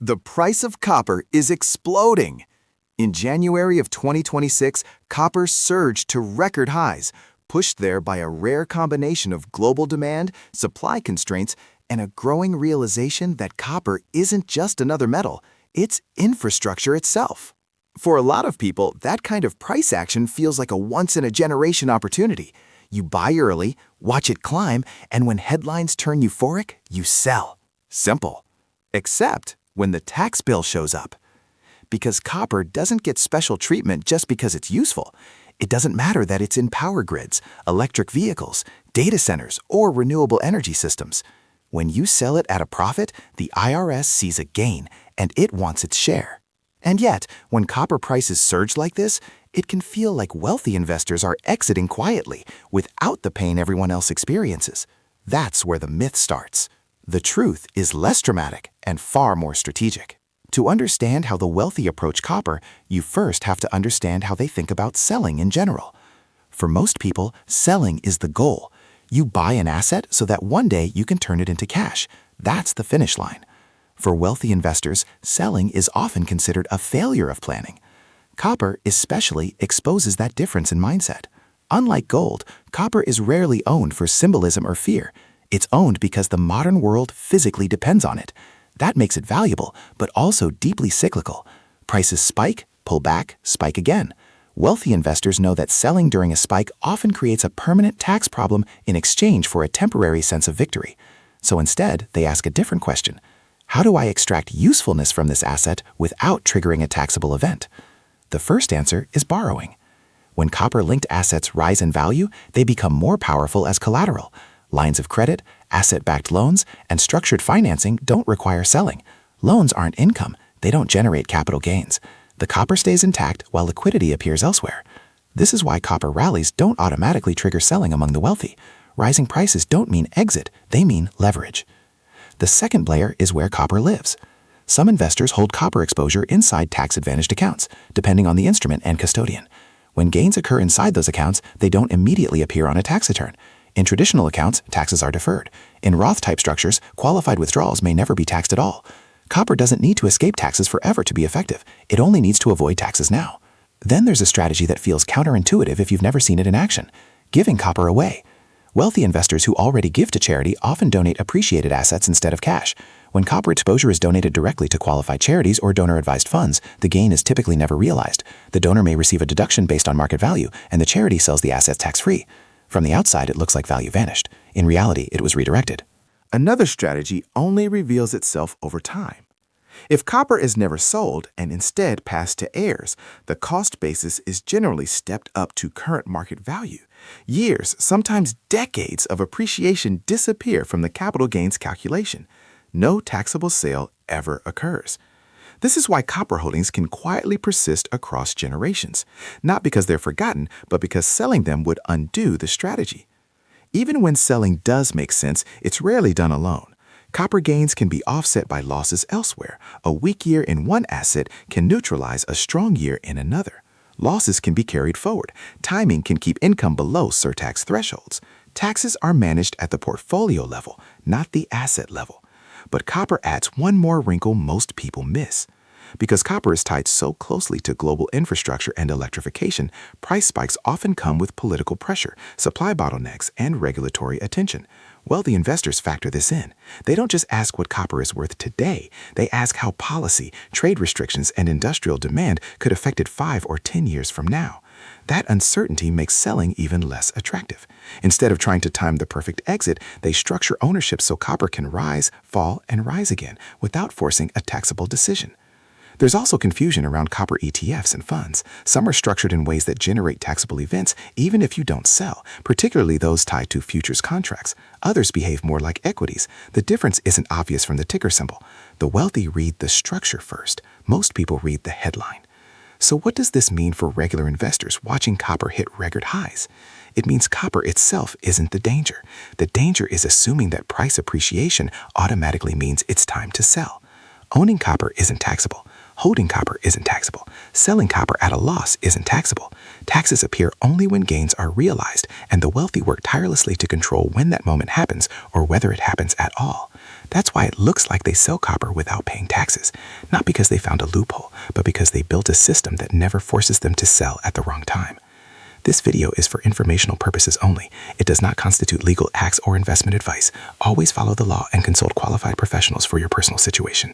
The price of copper is exploding. In January of 2026, copper surged to record highs, pushed there by a rare combination of global demand, supply constraints, and a growing realization that copper isn't just another metal, it's infrastructure itself. For a lot of people, that kind of price action feels like a once-in-a-generation opportunity. You buy early, watch it climb, and when headlines turn euphoric, you sell. Simple. Except when the tax bill shows up. Because copper doesn't get special treatment just because it's useful. It doesn't matter that it's in power grids, electric vehicles, data centers, or renewable energy systems. When you sell it at a profit, the IRS sees a gain, and it wants its share. And yet, when copper prices surge like this, it can feel like wealthy investors are exiting quietly, without the pain everyone else experiences. That's where the myth starts. The truth is less dramatic and far more strategic. To understand how the wealthy approach copper, you first have to understand how they think about selling in general. For most people, selling is the goal. You buy an asset so that one day you can turn it into cash. That's the finish line. For wealthy investors, selling is often considered a failure of planning. Copper especially exposes that difference in mindset. Unlike gold, copper is rarely owned for symbolism or fear. It's owned because the modern world physically depends on it. That makes it valuable, but also deeply cyclical. Prices spike, pull back, spike again. Wealthy investors know that selling during a spike often creates a permanent tax problem in exchange for a temporary sense of victory. So instead, they ask a different question. How do I extract usefulness from this asset without triggering a taxable event? The first answer is borrowing. When copper-linked assets rise in value, they become more powerful as collateral. Lines of credit, asset-backed loans, and structured financing don't require selling. Loans aren't income. They don't generate capital gains. The copper stays intact while liquidity appears elsewhere. This is why copper rallies don't automatically trigger selling among the wealthy. Rising prices don't mean exit. They mean leverage. The second layer is where copper lives. Some investors hold copper exposure inside tax-advantaged accounts, depending on the instrument and custodian. When gains occur inside those accounts, they don't immediately appear on a tax return. In traditional accounts, taxes are deferred. In Roth-type structures, qualified withdrawals may never be taxed at all. Copper doesn't need to escape taxes forever to be effective. It only needs to avoid taxes now. Then there's a strategy that feels counterintuitive if you've never seen it in action: giving copper away. Wealthy investors who already give to charity often donate appreciated assets instead of cash. When copper exposure is donated directly to qualified charities or donor-advised funds, the gain is typically never realized. The donor may receive a deduction based on market value, and the charity sells the assets tax-free. From the outside, it looks like value vanished. In reality, it was redirected. Another strategy only reveals itself over time. If copper is never sold and instead passed to heirs, the cost basis is generally stepped up to current market value. Years, sometimes decades of appreciation disappear from the capital gains calculation. No taxable sale ever occurs. This is why copper holdings can quietly persist across generations, not because they're forgotten, but because selling them would undo the strategy. Even when selling does make sense, it's rarely done alone. Copper gains can be offset by losses elsewhere. A weak year in one asset can neutralize a strong year in another. Losses can be carried forward. Timing can keep income below surtax thresholds. Taxes are managed at the portfolio level, not the asset level. But copper adds one more wrinkle most people miss. Because copper is tied so closely to global infrastructure and electrification, price spikes often come with political pressure, supply bottlenecks, and regulatory attention. Wealthy investors factor this in. They don't just ask what copper is worth today. They ask how policy, trade restrictions, and industrial demand could affect it 5 or 10 years from now. That uncertainty makes selling even less attractive. Instead of trying to time the perfect exit, they structure ownership so copper can rise, fall, and rise again without forcing a taxable decision. There's also confusion around copper ETFs and funds. Some are structured in ways that generate taxable events even if you don't sell, particularly those tied to futures contracts. Others behave more like equities. The difference isn't obvious from the ticker symbol. The wealthy read the structure first. Most people read the headline. So what does this mean for regular investors watching copper hit record highs? It means copper itself isn't the danger. The danger is assuming that price appreciation automatically means it's time to sell. Owning copper isn't taxable. Holding copper isn't taxable. Selling copper at a loss isn't taxable. Taxes appear only when gains are realized, and the wealthy work tirelessly to control when that moment happens or whether it happens at all. That's why it looks like they sell copper without paying taxes, not because they found a loophole, but because they built a system that never forces them to sell at the wrong time. This video is for informational purposes only. It does not constitute legal acts or investment advice. Always follow the law and consult qualified professionals for your personal situation.